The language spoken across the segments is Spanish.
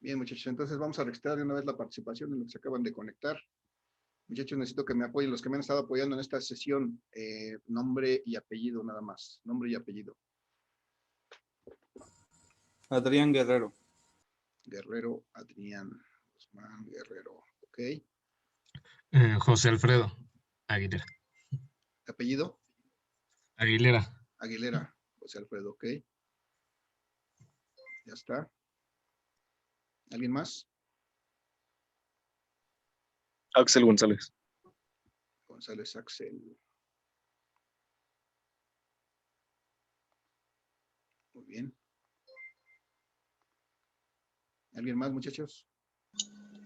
Bien, muchachos, entonces vamos a registrar de una vez la participación en los que se acaban de conectar. Muchachos, necesito que me apoyen los que me han estado apoyando en esta sesión. Nombre y apellido nada más. Nombre y apellido. Adrián Guerrero. Guerrero, Adrián. Guzmán Guerrero. Ok. José Alfredo Aguilera. ¿Apellido? Aguilera. Aguilera. José Alfredo, ok. Ya está. ¿Alguien más? Axel González. González Axel. Muy bien. ¿Alguien más, muchachos?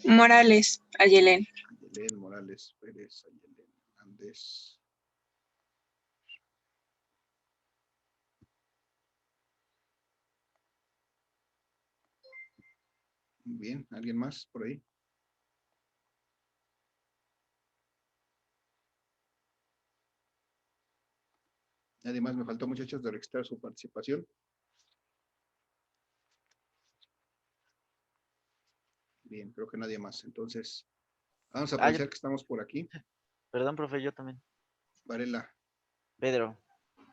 Morales, Ayelén. Ayelén Morales Pérez, Ayelén Hernández. Muy bien. ¿Alguien más por ahí? Nadie más. Me faltó, muchachos, de registrar su participación. Bien, creo que nadie más. Entonces, vamos a aprovechar que estamos por aquí. Perdón, profe, yo también. Varela, Pedro.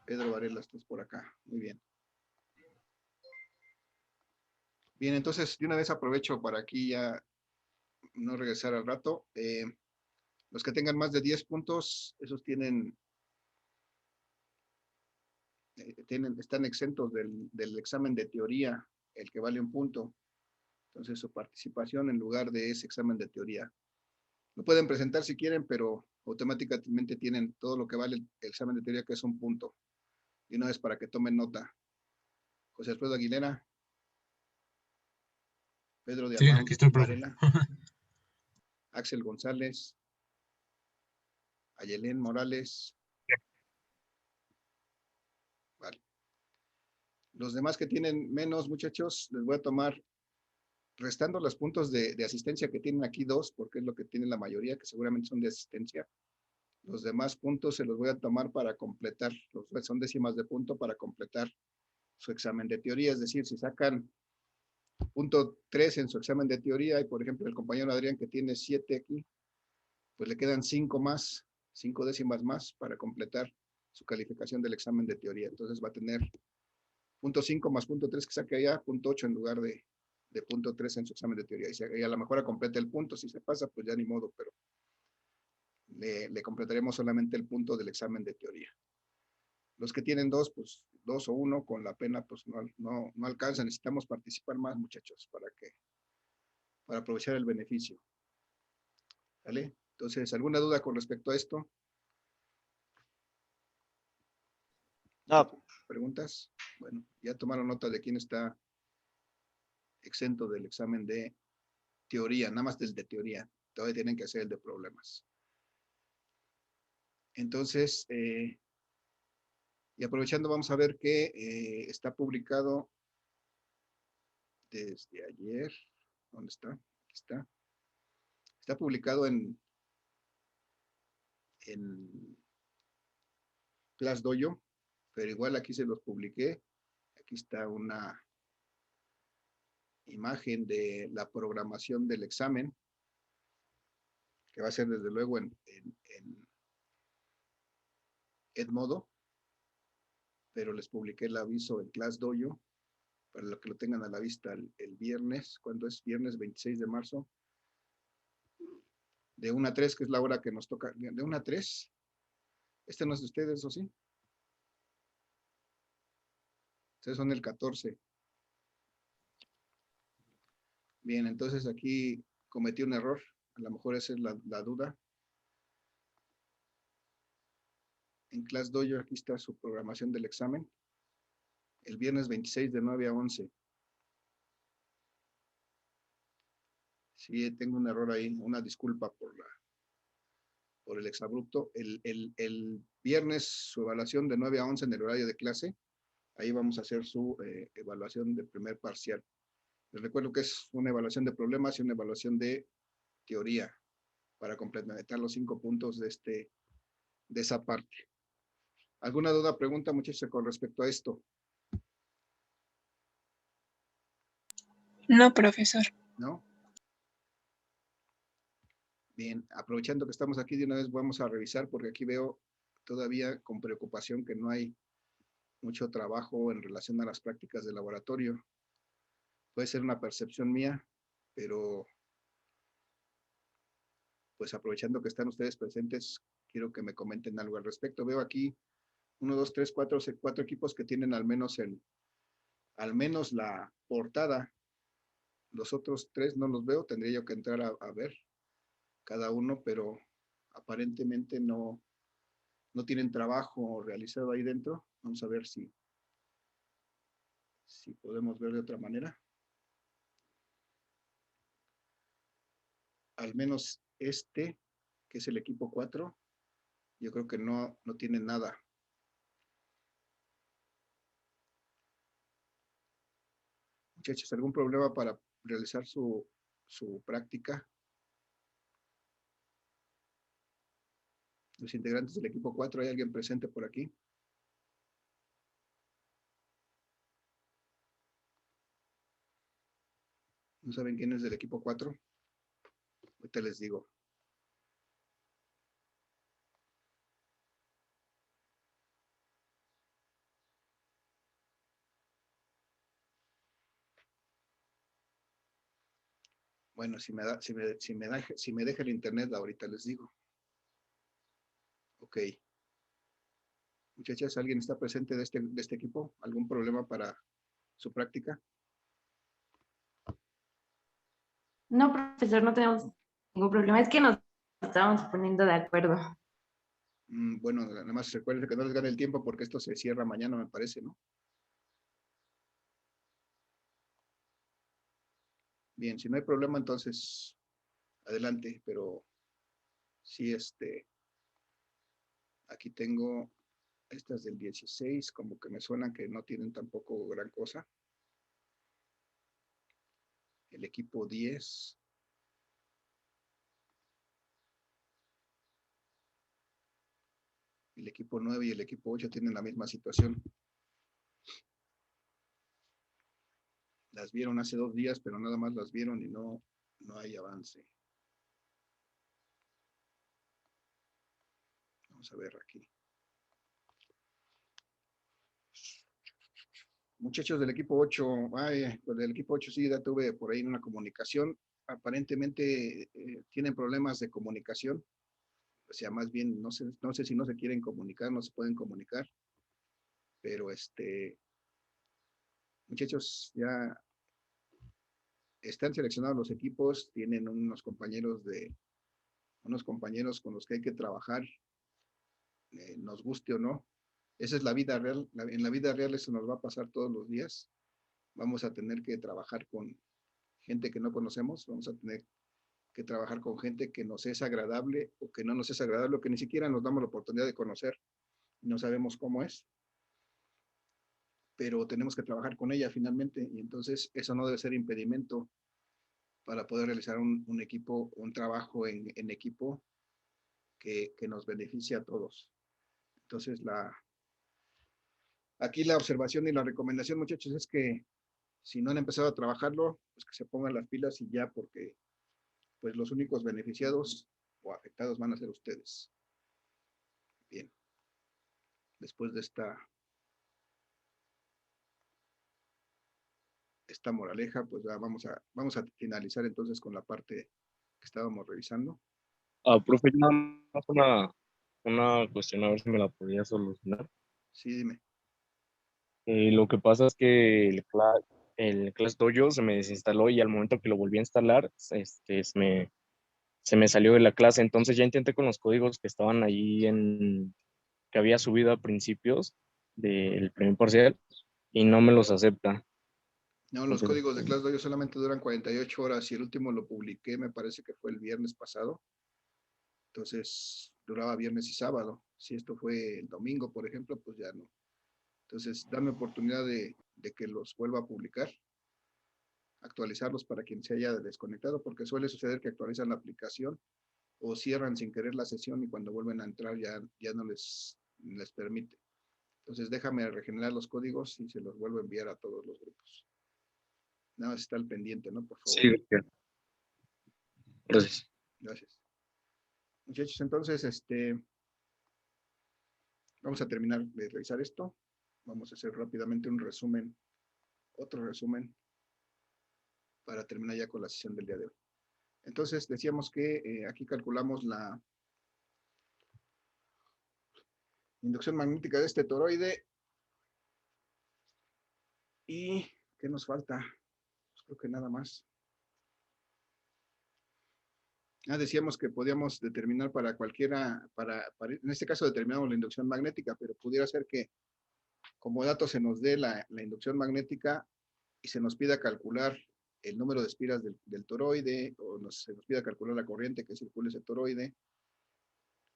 Pedro Varela, estás por acá. Muy bien. Bien, entonces, de una vez aprovecho para aquí ya no regresar al rato. Los que tengan más de 10 puntos, esos están exentos del examen de teoría, el que vale un punto. Entonces, su participación en lugar de ese examen de teoría. Lo pueden presentar si quieren, pero automáticamente tienen todo lo que vale el examen de teoría, que es un punto. Y una vez para que tomen nota. José Alfredo Aguilera. Pedro de Sí, Amaun aquí estoy, profe. Varela. Axel González. Ayelén Morales. Vale. Los demás que tienen menos, muchachos, les voy a tomar, restando los puntos de asistencia que tienen aquí 2, porque es lo que tienen la mayoría, que seguramente son de asistencia. Los demás puntos se los voy a tomar para completar, son décimas de punto para completar su examen de teoría. Es decir, si sacan punto 3 en su examen de teoría, y por ejemplo el compañero Adrián que tiene 7 aquí, pues le quedan 5 más, 5 décimas más para completar su calificación del examen de teoría. Entonces va a tener punto 5 más punto 3 que saque allá, punto 8 en lugar de punto 3 en su examen de teoría. Y a lo mejor completa el punto, si se pasa, pues ya ni modo, pero le completaremos solamente el punto del examen de teoría. Los que tienen 2, pues 2 o 1, con la pena, pues no alcanza. Necesitamos participar más, muchachos, para aprovechar el beneficio. ¿Vale? Entonces, ¿alguna duda con respecto a esto? No. ¿Preguntas? Bueno, ya tomaron nota de quién está exento del examen de teoría, nada más del de teoría. Todavía tienen que hacer el de problemas. Entonces, y aprovechando, vamos a ver que está publicado desde ayer. ¿Dónde está? Aquí está. Está publicado en ClassDojo, pero igual aquí se los publiqué. Aquí está una imagen de la programación del examen, que va a ser desde luego en Edmodo, pero les publiqué el aviso en ClassDojo para que lo tengan a la vista el viernes. ¿Cuándo es? Viernes 26 de marzo. De 1 a 3, que es la hora que nos toca. De 1 a 3. Este no es de ustedes, ¿o sí? Ustedes son el 14. Bien, entonces aquí cometí un error. A lo mejor esa es la duda. En ClassDojo aquí está su programación del examen. El viernes 26 de 9 a 11. Sí, tengo un error ahí. Una disculpa por el exabrupto. El viernes su evaluación de 9 a 11 en el horario de clase. Ahí vamos a hacer su evaluación de primer parcial. Les recuerdo que es una evaluación de problemas y una evaluación de teoría para complementar los 5 puntos de esa parte. ¿Alguna duda, pregunta, muchachos, con respecto a esto? No, profesor. ¿No? Bien, aprovechando que estamos aquí de una vez vamos a revisar porque aquí veo todavía con preocupación que no hay mucho trabajo en relación a las prácticas de laboratorio. Puede ser una percepción mía, pero pues aprovechando que están ustedes presentes, quiero que me comenten algo al respecto. Veo aquí 1, 2, 3, 4, 4 equipos que tienen al menos la portada. Los otros 3 no los veo, tendría yo que entrar a ver cada uno, pero aparentemente no tienen trabajo realizado ahí dentro. Vamos a ver si podemos ver de otra manera. Al menos este, que es el equipo 4, yo creo que no tiene nada. Muchachos, ¿algún problema para realizar su práctica? Los integrantes del equipo 4, ¿hay alguien presente por aquí? ¿No saben quién es del equipo 4? Ahorita les digo. Bueno, si me deja el internet, ahorita les digo. Ok. Muchachas, ¿alguien está presente de este equipo? ¿Algún problema para su práctica? No, profesor, no tenemos ningún problema. Es que nos estábamos poniendo de acuerdo. Bueno, nada más recuerden que no les gane el tiempo porque esto se cierra mañana, me parece, ¿no? Bien, si no hay problema, entonces adelante, pero sí, aquí tengo estas del 16, como que me suenan que no tienen tampoco gran cosa. El equipo 10. El equipo 9 y el equipo 8 tienen la misma situación. Las vieron hace 2 días, pero nada más las vieron y no hay avance. Vamos a ver aquí. Muchachos del equipo 8, pues del equipo 8 sí, ya tuve por ahí una comunicación. Aparentemente tienen problemas de comunicación. O sea, más bien, no sé si no se quieren comunicar, no se pueden comunicar. Pero muchachos, ya están seleccionados los equipos, tienen unos compañeros con los que hay que trabajar, nos guste o no. Esa es la vida real. En la vida real eso nos va a pasar todos los días. Vamos a tener que trabajar con gente que no conocemos, vamos a tener que trabajar con gente que nos es agradable o que no nos es agradable, o que ni siquiera nos damos la oportunidad de conocer, no sabemos cómo es, pero tenemos que trabajar con ella finalmente, y entonces eso no debe ser impedimento para poder realizar un equipo, un trabajo en equipo que nos beneficie a todos. Entonces, aquí la observación y la recomendación, muchachos, es que si no han empezado a trabajarlo, pues que se pongan las pilas y ya, porque pues los únicos beneficiados o afectados van a ser ustedes. Bien. Después de esta moraleja, pues ya vamos a finalizar entonces con la parte que estábamos revisando. Profe, nada más una cuestión, a ver si me la podía solucionar. Sí, dime. Lo que pasa es que el Class Dojo se me desinstaló y al momento que lo volví a instalar, se me salió de la clase. Entonces ya intenté con los códigos que estaban ahí que había subido a principios del primer parcial y no me los acepta. No, los Entonces, códigos de ClassDojo solamente duran 48 horas y el último lo publiqué, me parece que fue el viernes pasado. Entonces, duraba viernes y sábado. Si esto fue el domingo, por ejemplo, pues ya no. Entonces, dame oportunidad de que los vuelva a publicar, actualizarlos para quien se haya desconectado, porque suele suceder que actualizan la aplicación o cierran sin querer la sesión y cuando vuelven a entrar ya no les permite. Entonces, déjame regenerar los códigos y se los vuelvo a enviar a todos los grupos. Nada más está al pendiente, ¿no? Por favor. Sí, gracias. Gracias. Muchachos, entonces, vamos a terminar de revisar esto. Vamos a hacer rápidamente un resumen, otro resumen, para terminar ya con la sesión del día de hoy. Entonces, decíamos que aquí calculamos la inducción magnética de este toroide. ¿Y qué nos falta? Pues creo que nada más. Decíamos que podíamos determinar para cualquiera, en este caso determinamos la inducción magnética, pero pudiera ser que como dato se nos dé la inducción magnética y se nos pida calcular el número de espiras del toroide, o se nos pida calcular la corriente que circula ese toroide,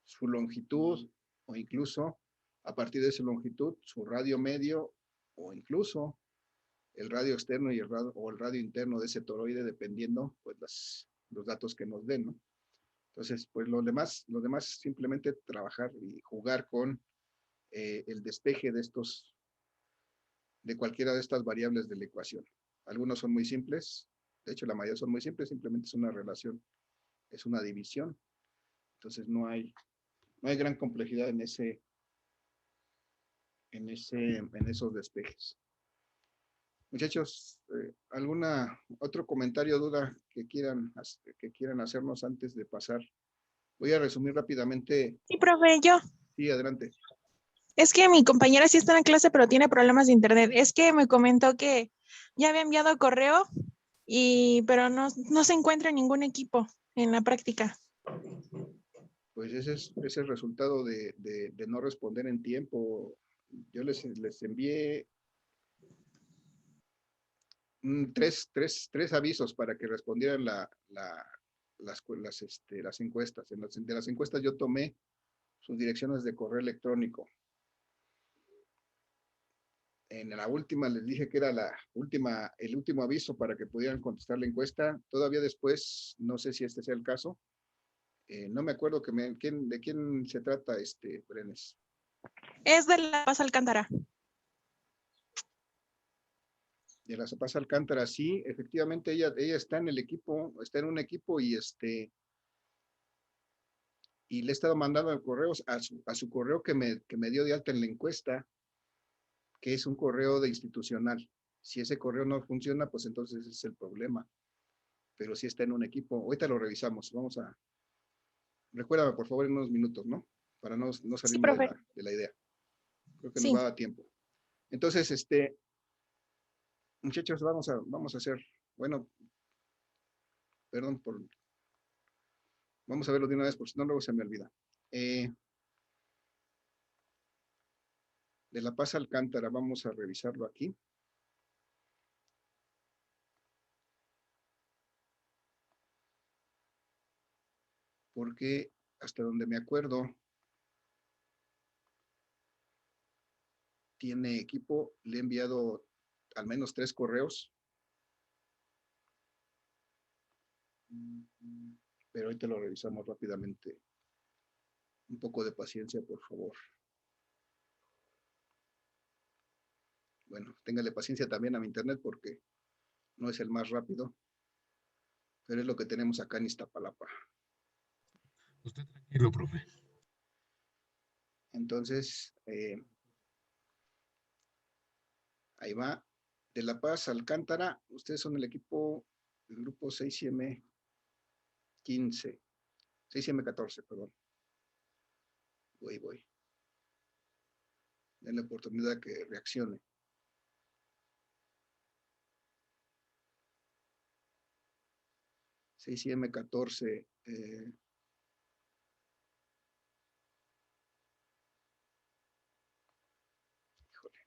su longitud, o incluso a partir de esa longitud, su radio medio, o incluso el radio externo y el radio interno de ese toroide, dependiendo pues los datos que nos den, ¿no? Entonces, pues lo demás simplemente trabajar y jugar con el despeje de cualquiera de estas variables de la ecuación. Algunos son muy simples, de hecho la mayoría son muy simples, simplemente es una relación, es una división. Entonces no hay gran complejidad en esos despejes. Muchachos, ¿alguna otro comentario, duda que quieran hacernos antes de pasar? Voy a resumir rápidamente. Sí, profe, yo. Sí, adelante. Es que mi compañera sí está en clase, pero tiene problemas de internet. Es que me comentó que ya había enviado correo, pero no se encuentra ningún equipo en la práctica. Pues ese es el resultado de no responder en tiempo. Yo les envié tres avisos para que respondieran las encuestas. De las encuestas yo tomé sus direcciones de correo electrónico. En la última les dije que era el último aviso para que pudieran contestar la encuesta. Todavía después, no sé si este sea el caso. No me acuerdo de quién se trata, Brenes. Es de La Paz Alcántara. De la Paz Alcántara, sí, efectivamente ella está en el equipo, está en un equipo y le he estado mandando correos a su correo que me dio de alta en la encuesta, que es un correo de institucional. Si ese correo no funciona, pues entonces ese es el problema. Pero sí está en un equipo. Ahorita lo revisamos. Recuérdame, por favor, en unos minutos, ¿no? Para no salirme Sí, profe. de la idea. Creo que Sí. nos va a dar tiempo. Entonces, muchachos, vamos a hacer, bueno, perdón vamos a verlo de una vez, porque si no, luego se me olvida. De La Paz Alcántara, vamos a revisarlo aquí. Porque hasta donde me acuerdo, tiene equipo, le he enviado al menos 3 correos. Pero ahorita lo revisamos rápidamente. Un poco de paciencia, por favor. Bueno, téngale paciencia también a mi internet porque no es el más rápido, pero es lo que tenemos acá en Iztapalapa. Usted tranquilo, profe. Entonces, ahí va. De La Paz, Alcántara, ustedes son el equipo del grupo 6M15, 6M14, perdón. Voy. Den la oportunidad que reaccione. M14. Híjole.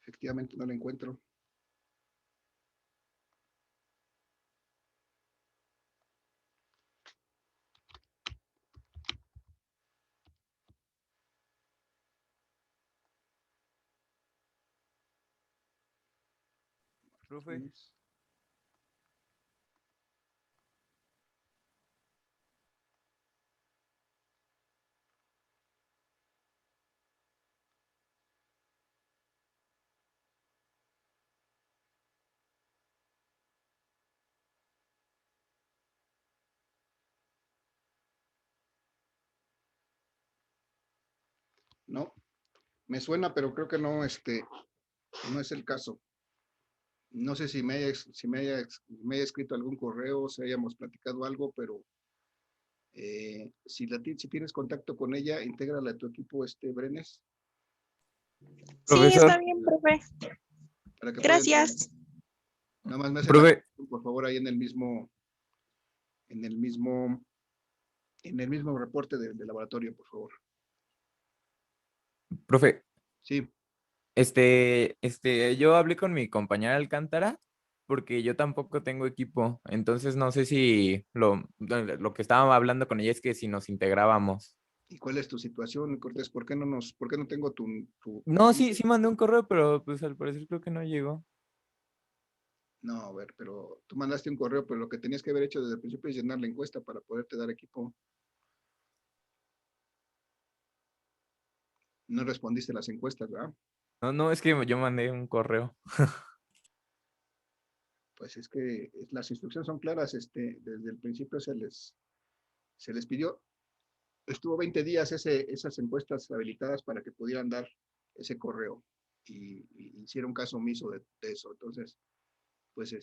Efectivamente no lo encuentro. Profe, No, me suena, pero creo que no, no es el caso. No sé si me haya escrito algún correo, si hayamos platicado algo, pero si tienes contacto con ella, intégrala a tu equipo, Brenes, Sí, está profesor, bien, profe. para que puedan, Gracias. nada más me hacen profe, por favor, ahí en el mismo, en el mismo reporte de laboratorio, por favor. profe, Sí, yo hablé con mi compañera Alcántara porque yo tampoco tengo equipo, entonces no sé si lo que estábamos hablando con ella es que si nos integrábamos. ¿y cuál es tu situación, Cortés? ¿Por qué no tengo tu No, sí, nombre? sí mandé un correo, pero pues al parecer creo que no llegó. No, a ver, pero tú mandaste un correo, pero lo que tenías que haber hecho desde el principio es llenar la encuesta para poderte dar equipo. No respondiste las encuestas, ¿verdad? No, no, es que yo mandé un correo. Pues es que las instrucciones son claras, desde el principio se les pidió, estuvo 20 días esas encuestas habilitadas para que pudieran dar ese correo y hicieron caso omiso de eso. Entonces, pues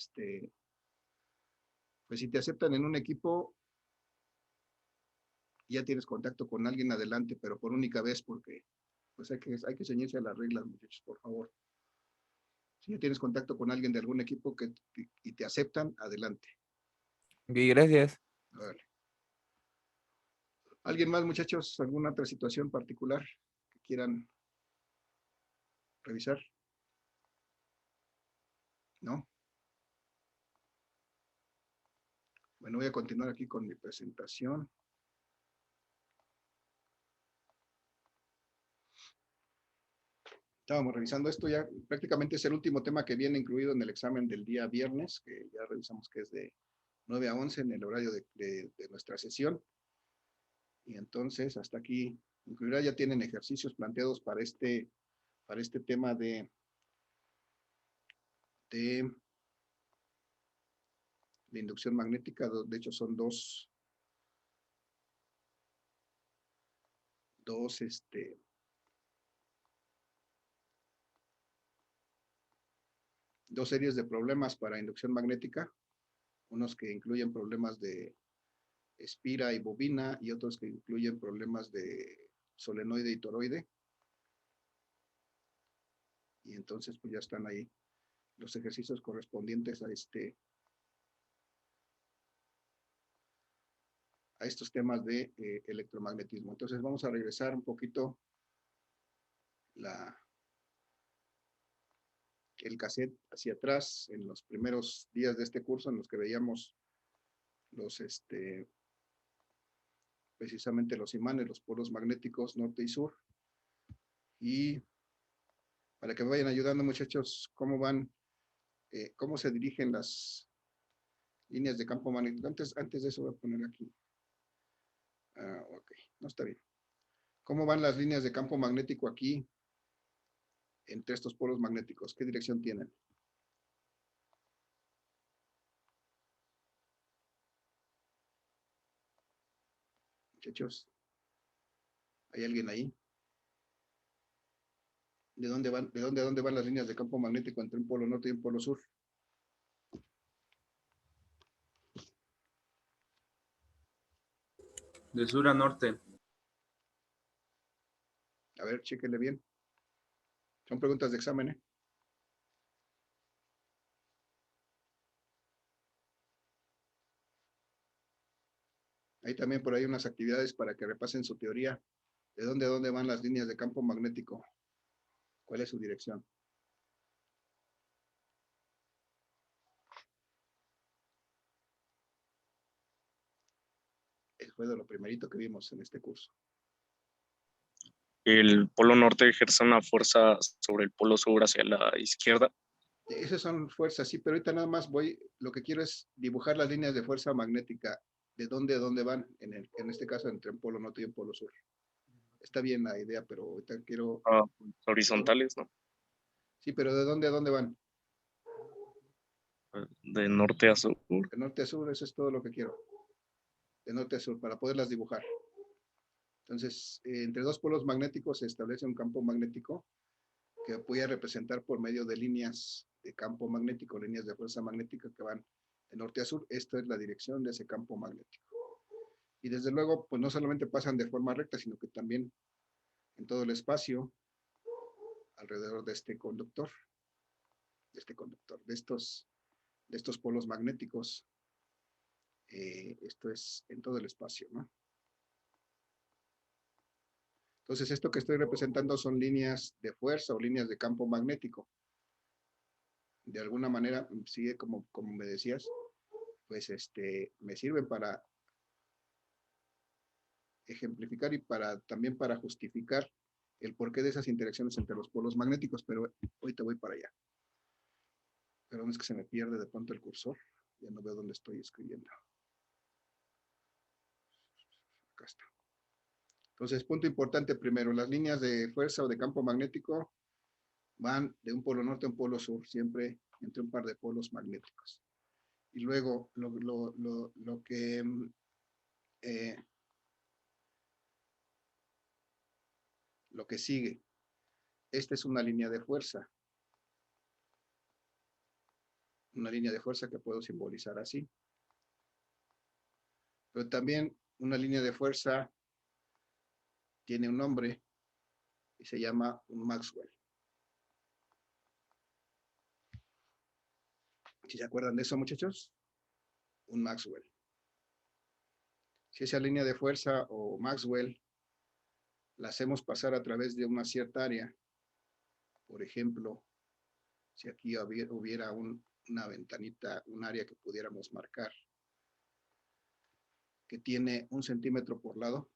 pues si te aceptan en un equipo, ya tienes contacto con alguien adelante, pero por única vez, porque pues hay que ceñirse a las reglas, muchachos, por favor. Si ya tienes contacto con alguien de algún equipo y te aceptan, adelante. Ok, gracias. Vale. ¿Alguien más, muchachos? ¿Alguna otra situación particular que quieran revisar? ¿No? Bueno, voy a continuar aquí con mi presentación. Estábamos revisando esto ya, prácticamente es el último tema que viene incluido en el examen del día viernes, que ya revisamos que es de 9 a 11 en el horario de nuestra sesión. Y entonces, hasta aquí, incluirá, ya tienen ejercicios planteados para este tema de inducción magnética. De hecho, son dos series de problemas para inducción magnética, unos que incluyen problemas de espira y bobina y otros que incluyen problemas de solenoide y toroide. Y entonces pues ya están ahí los ejercicios correspondientes a estos temas de electromagnetismo. Entonces vamos a regresar un poquito el cassette hacia atrás en los primeros días de este curso en los que veíamos precisamente los imanes, los polos magnéticos norte y sur. Y para que me vayan ayudando, muchachos, cómo se dirigen las líneas de campo magnético. Antes de eso voy a poner aquí. Ok, no está bien. ¿Cómo van las líneas de campo magnético aquí entre estos polos magnéticos? ¿Qué dirección tienen? Muchachos, ¿hay alguien ahí? ¿De dónde van las líneas de campo magnético entre un polo norte y un polo sur? De sur a norte. A ver, chéquenle bien. Son preguntas de examen, ¿eh? Hay también por ahí unas actividades para que repasen su teoría. ¿De dónde a dónde van las líneas de campo magnético? ¿Cuál es su dirección? Eso fue de lo primerito que vimos en este curso. El polo norte ejerce una fuerza sobre el polo sur hacia la izquierda. Esas son fuerzas, sí, pero ahorita nada más lo que quiero es dibujar las líneas de fuerza magnética, de dónde a dónde van, en este caso entre un polo norte y un polo sur. Está bien la idea, pero ahorita quiero, Horizontales, ¿no? sí, pero ¿de dónde a dónde van? De norte a sur. De norte a sur, eso es todo lo que quiero. De norte a sur, para poderlas dibujar. Entonces, entre dos polos magnéticos se establece un campo magnético que voy a representar por medio de líneas de campo magnético, líneas de fuerza magnética que van de norte a sur. Esta es la dirección de ese campo magnético. Y desde luego, pues no solamente pasan de forma recta, sino que también en todo el espacio alrededor de este conductor, de estos polos magnéticos. Esto es en todo el espacio, ¿no? Entonces, esto que estoy representando son líneas de fuerza o líneas de campo magnético. De alguna manera, sigue como me decías, pues me sirven para ejemplificar y también para justificar el porqué de esas interacciones entre los polos magnéticos, pero ahorita voy para allá. Perdón, es que se me pierde de pronto el cursor. Ya no veo dónde estoy escribiendo. Acá está. Entonces, punto importante primero, las líneas de fuerza o de campo magnético van de un polo norte a un polo sur, siempre entre un par de polos magnéticos. Y luego, lo que sigue, esta es una línea de fuerza. Una línea de fuerza que puedo simbolizar así. Pero también una línea de fuerza tiene un nombre y se llama un Maxwell. ¿Sí se acuerdan de eso, muchachos? Un Maxwell. Si esa línea de fuerza o Maxwell la hacemos pasar a través de una cierta área, por ejemplo, si aquí hubiera una ventanita, un área que pudiéramos marcar, que tiene 1 centímetro por lado,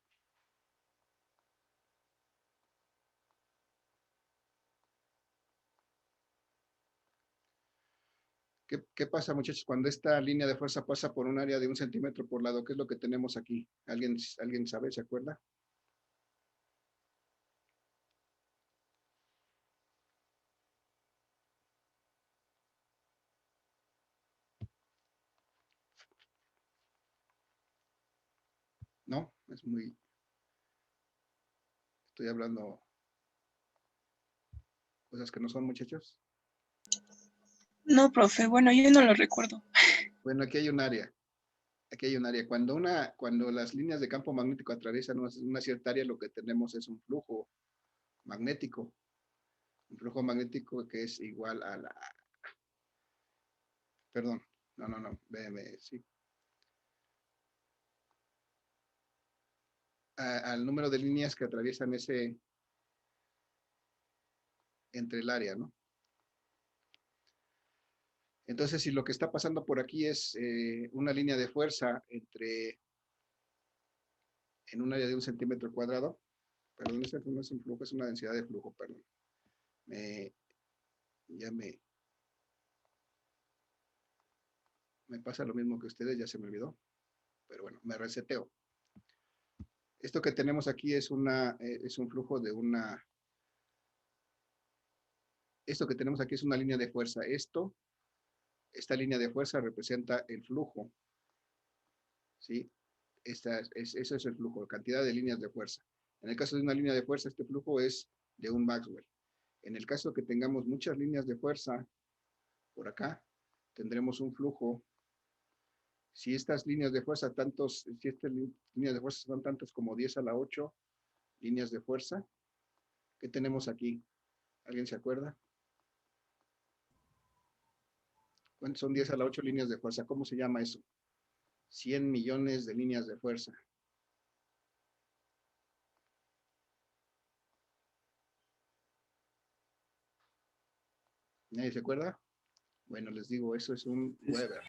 ¿qué pasa, muchachos, cuando esta línea de fuerza pasa por un área de 1 centímetro por lado? ¿Qué es lo que tenemos aquí? ¿Alguien sabe, se acuerda? No, estoy hablando cosas que no son, muchachos. No, profe, bueno, yo no lo recuerdo. Bueno, aquí hay un área. Aquí hay un área. Cuando las líneas de campo magnético atraviesan una cierta área, lo que tenemos es un flujo magnético. Un flujo magnético que es igual a la... Perdón, no, sí. Al número de líneas que atraviesan entre el área, ¿no? Entonces, si lo que está pasando por aquí es una línea de fuerza en un área de 1 centímetro cuadrado, perdón, ese no es un flujo, es una densidad de flujo, perdón. Me pasa lo mismo que ustedes, ya se me olvidó, pero bueno, me reseteo. Esto que tenemos aquí es un flujo de una... Esto que tenemos aquí es una línea de fuerza. Esta línea de fuerza representa el flujo, ¿sí? Eso es el flujo, cantidad de líneas de fuerza. En el caso de una línea de fuerza, este flujo es de un Maxwell. En el caso que tengamos muchas líneas de fuerza, por acá, tendremos un flujo. Si estas líneas de fuerza, si estas líneas de fuerza son tantos como 10 a la 8 líneas de fuerza, ¿qué tenemos aquí? ¿Alguien se acuerda? ¿Cuántos son 10 a la 8 líneas de fuerza? ¿Cómo se llama eso? 100 millones de líneas de fuerza. ¿Nadie se acuerda? Bueno, les digo, eso es un Weber.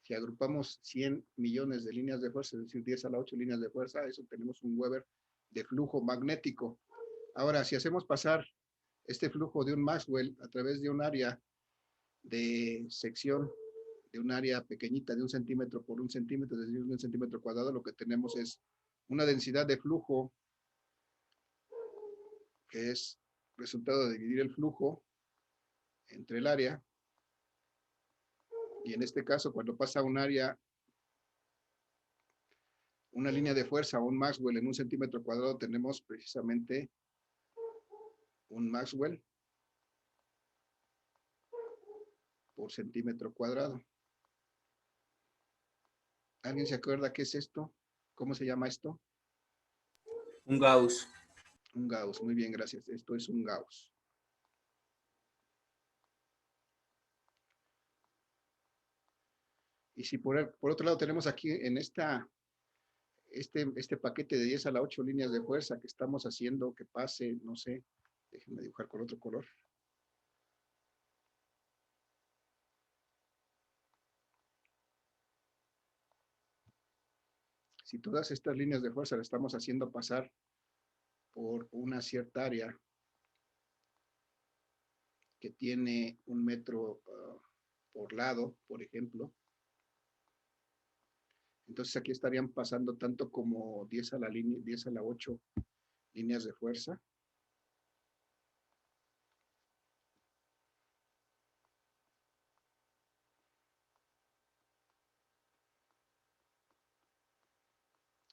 Si agrupamos 100 millones de líneas de fuerza, es decir, 10 a la 8 líneas de fuerza, eso tenemos un Weber de flujo magnético. Ahora, si hacemos pasar este flujo de un Maxwell a través de un área de sección, de un área pequeñita de 1 centímetro por 1 centímetro, es decir, 1 centímetro cuadrado, lo que tenemos es una densidad de flujo que es resultado de dividir el flujo entre el área, y en este caso cuando pasa un área, una línea de fuerza o un Maxwell en 1 centímetro cuadrado, tenemos precisamente un Maxwell por centímetro cuadrado. ¿Alguien se acuerda qué es esto? ¿Cómo se llama esto? Un Gauss. Un Gauss, muy bien, gracias. Esto es un Gauss. Y si por otro lado tenemos aquí en este paquete de 10 a la 8 líneas de fuerza que estamos haciendo que pase, no sé, déjenme dibujar con otro color. Si todas estas líneas de fuerza las estamos haciendo pasar por una cierta área que tiene 1 metro por lado, por ejemplo, entonces aquí estarían pasando tanto como 10 a la 8 líneas de fuerza.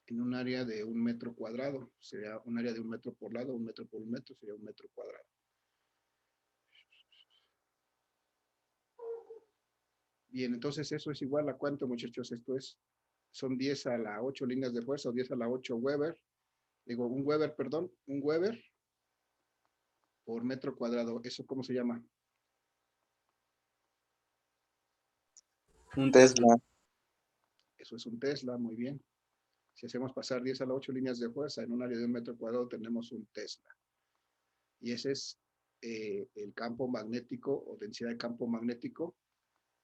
En un área de 1 metro cuadrado, sería un área de 1 metro por lado, 1 metro por 1 metro, sería 1 metro cuadrado. Bien, entonces eso es igual a ¿cuánto, muchachos? Son 10 a la 8 líneas de fuerza o 10 a la 8 Weber. Digo, un Weber, perdón, un Weber por metro cuadrado. ¿Eso cómo se llama? Un Tesla. Eso es un Tesla, muy bien. Si hacemos pasar 10 a la 8 líneas de fuerza en un área de 1 metro cuadrado, tenemos un Tesla. Y ese es el campo magnético o densidad de campo magnético,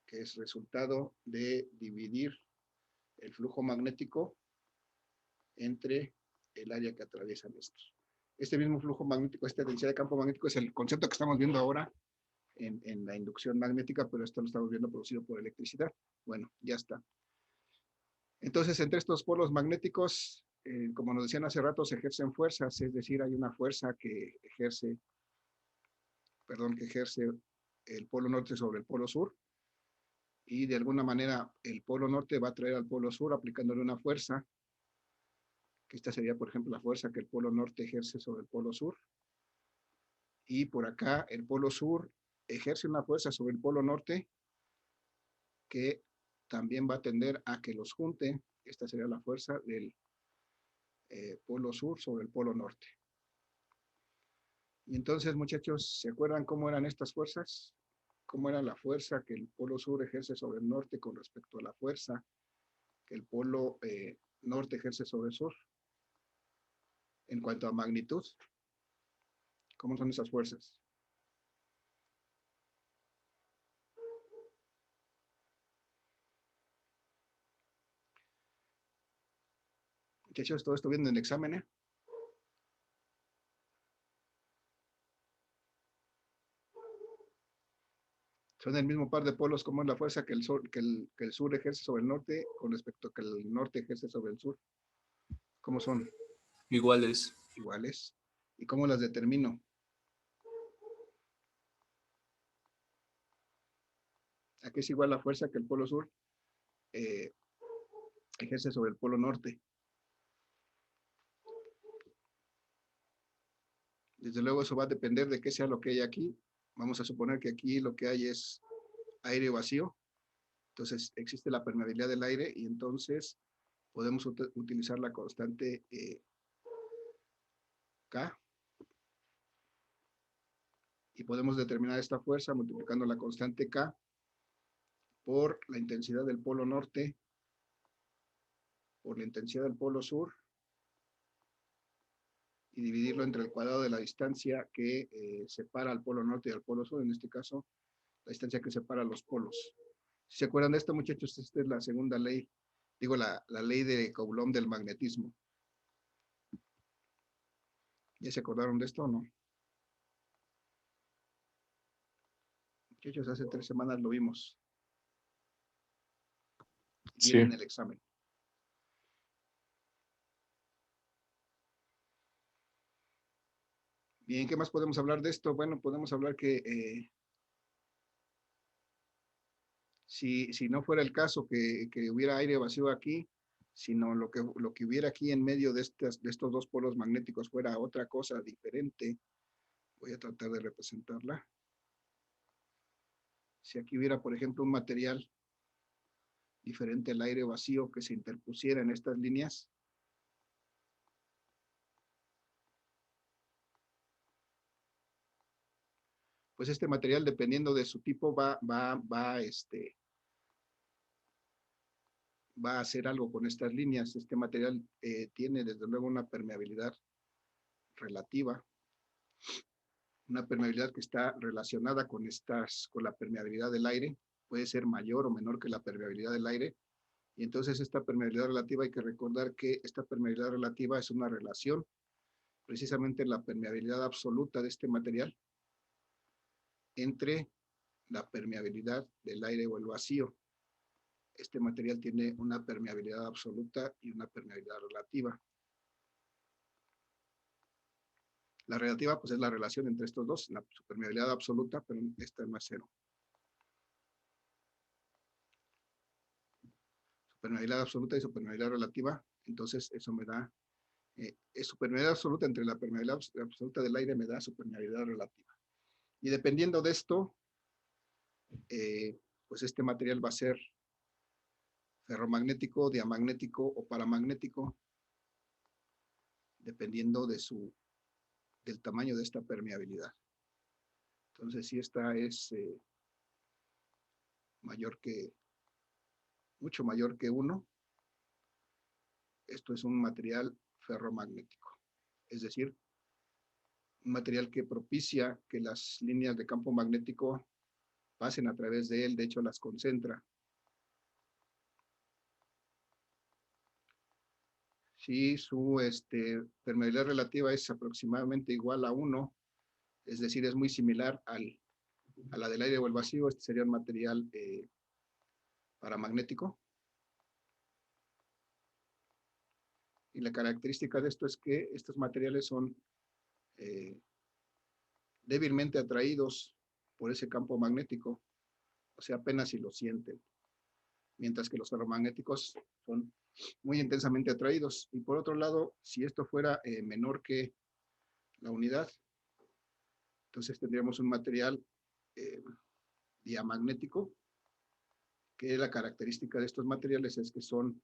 que es resultado de dividir el flujo magnético entre el área que atraviesan estos. Este mismo flujo magnético, esta densidad de campo magnético es el concepto que estamos viendo ahora en la inducción magnética, pero esto lo estamos viendo producido por electricidad. Bueno, ya está. Entonces, entre estos polos magnéticos, como nos decían hace rato, se ejercen fuerzas, es decir, hay una fuerza que ejerce el polo norte sobre el polo sur, y de alguna manera el polo norte va a atraer al polo sur aplicándole una fuerza, que esta sería, por ejemplo, la fuerza que el polo norte ejerce sobre el polo sur, y por acá el polo sur ejerce una fuerza sobre el polo norte que también va a tender a que los junte. Esta sería la fuerza del polo sur sobre el polo norte. Y entonces, muchachos, ¿se acuerdan cómo eran estas fuerzas? ¿Cómo era la fuerza que el polo sur ejerce sobre el norte con respecto a la fuerza que el polo norte ejerce sobre el sur? En cuanto a magnitud, ¿cómo son esas fuerzas? Muchachos, todo esto viene en el examen, ¿eh? Son el mismo par de polos, como es la fuerza que el sur ejerce sobre el norte con respecto a que el norte ejerce sobre el sur. ¿Cómo son? Iguales. Iguales. ¿Y cómo las determino? ¿A qué es igual la fuerza que el polo sur ejerce sobre el polo norte? Desde luego eso va a depender de qué sea lo que hay aquí. Vamos a suponer que aquí lo que hay es aire vacío. Entonces existe la permeabilidad del aire y entonces podemos utilizar la constante K. Y podemos determinar esta fuerza multiplicando la constante K por la intensidad del polo norte, por la intensidad del polo sur, y dividirlo entre el cuadrado de la distancia que separa al polo norte y al polo sur, en este caso, la distancia que separa los polos. Si se acuerdan de esto, muchachos, esta es la segunda ley, digo, la ley de Coulomb del magnetismo. ¿Ya se acordaron de esto o no? Muchachos, hace 3 semanas lo vimos. Y Sí. en el examen. Bien, ¿qué más podemos hablar de esto? Bueno, podemos hablar que si no fuera el caso que hubiera aire vacío aquí, sino lo que hubiera aquí en medio de estos dos polos magnéticos fuera otra cosa diferente, voy a tratar de representarla. Si aquí hubiera, por ejemplo, un material diferente al aire vacío que se interpusiera en estas líneas, pues este material, dependiendo de su tipo, va a hacer algo con estas líneas. Este material tiene, desde luego, una permeabilidad relativa, una permeabilidad que está relacionada con la permeabilidad del aire, puede ser mayor o menor que la permeabilidad del aire, y entonces esta permeabilidad relativa, hay que recordar que esta permeabilidad relativa es una relación, precisamente la permeabilidad absoluta de este material entre la permeabilidad del aire o el vacío. Este material tiene una permeabilidad absoluta y una permeabilidad relativa. La relativa, pues, es la relación entre estos dos, la permeabilidad absoluta, pero esta no es cero. Su permeabilidad absoluta y su permeabilidad relativa, entonces eso me da, su permeabilidad absoluta entre la permeabilidad absoluta del aire me da su permeabilidad relativa. Y dependiendo de esto, pues este material va a ser ferromagnético, diamagnético o paramagnético, dependiendo del tamaño de esta permeabilidad. Entonces, si esta es mucho mayor que 1, esto es un material ferromagnético. Es decir, un material que propicia que las líneas de campo magnético pasen a través de él, de hecho las concentra. Si su permeabilidad relativa es aproximadamente igual a 1, es decir, es muy similar a la del aire o el vacío, este sería un material paramagnético. Y la característica de esto es que estos materiales son débilmente atraídos por ese campo magnético, o sea, apenas si lo sienten, mientras que los ferromagnéticos son muy intensamente atraídos. Y por otro lado, si esto fuera menor que la unidad, entonces tendríamos un material diamagnético, que la característica de estos materiales es que son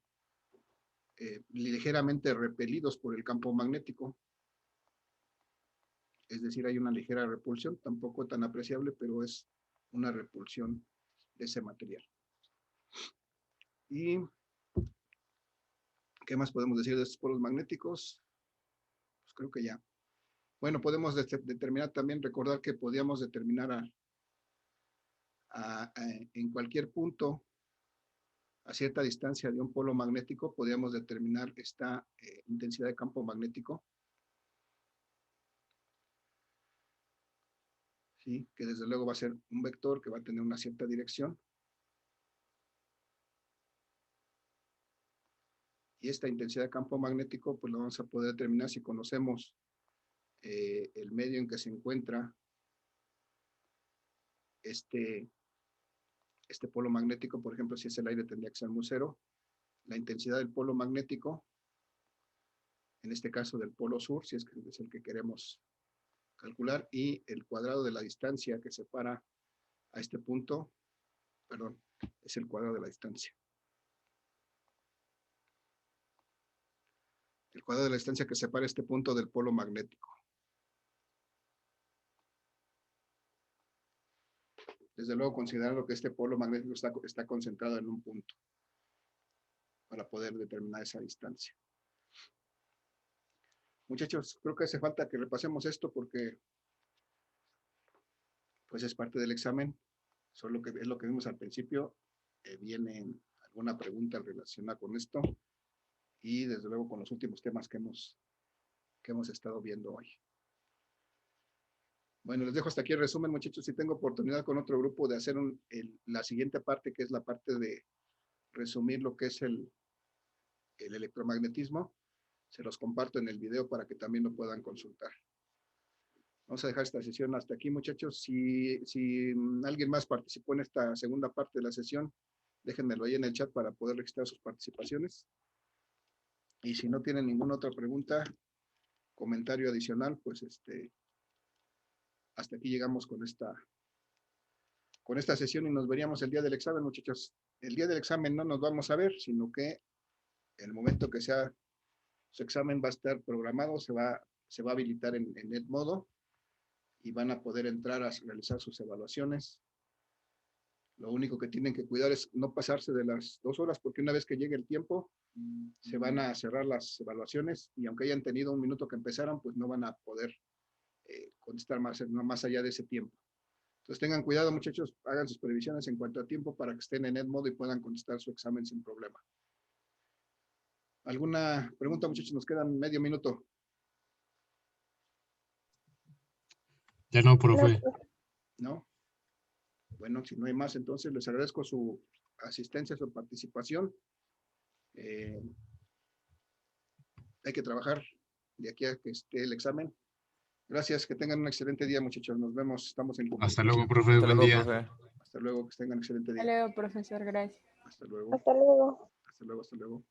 ligeramente repelidos por el campo magnético. Es decir, hay una ligera repulsión, tampoco tan apreciable, pero es una repulsión de ese material. ¿Y qué más podemos decir de estos polos magnéticos? Pues creo que ya. Bueno, podemos determinar también, recordar que podíamos determinar en cualquier punto, a cierta distancia de un polo magnético, podíamos determinar esta intensidad de campo magnético. ¿Sí? Que desde luego va a ser un vector que va a tener una cierta dirección. Y esta intensidad de campo magnético, pues lo vamos a poder determinar si conocemos el medio en que se encuentra este polo magnético. Por ejemplo, si es el aire, tendría que ser mu cero. La intensidad del polo magnético, en este caso del polo sur, si es que es el que queremos calcular, y el cuadrado de la distancia que separa a este punto, perdón, es el cuadrado de la distancia. El cuadrado de la distancia que separa este punto del polo magnético. Desde luego, considerando que este polo magnético está concentrado en un punto para poder determinar esa distancia. Muchachos, creo que hace falta que repasemos esto porque pues es parte del examen. Solo que es lo que vimos al principio. Viene alguna pregunta relacionada con esto y desde luego con los últimos temas que hemos estado viendo hoy. Bueno, les dejo hasta aquí el resumen, muchachos. Si tengo oportunidad con otro grupo de hacer la siguiente parte, que es la parte de resumir lo que es el electromagnetismo, se los comparto en el video para que también lo puedan consultar. Vamos a dejar esta sesión hasta aquí, muchachos. Si alguien más participó en esta segunda parte de la sesión, déjenmelo ahí en el chat para poder registrar sus participaciones. Y si no tienen ninguna otra pregunta, comentario adicional, pues hasta aquí llegamos con esta sesión y nos veríamos el día del examen, muchachos. El día del examen no nos vamos a ver, sino que el momento que sea su examen va a estar programado, se va a habilitar en Edmodo y van a poder entrar a realizar sus evaluaciones. Lo único que tienen que cuidar es no pasarse de las 2 horas, porque una vez que llegue el tiempo, se van a cerrar las evaluaciones y aunque hayan tenido un minuto que empezaron, pues no van a poder contestar más allá de ese tiempo. Entonces tengan cuidado, muchachos, hagan sus previsiones en cuanto a tiempo para que estén en Edmodo y puedan contestar su examen sin problema. ¿Alguna pregunta, muchachos? Nos quedan medio minuto. Ya no, profe. ¿No? Bueno, si no hay más, entonces les agradezco su asistencia, su participación. Hay que trabajar de aquí a que esté el examen. Gracias, que tengan un excelente día, muchachos. Nos vemos, estamos en Hasta luego, profe. Hasta Buen luego, día. profe. Hasta luego, que tengan un excelente Hasta día. luego, profesor, gracias. Hasta luego. Hasta luego. Hasta luego, hasta luego.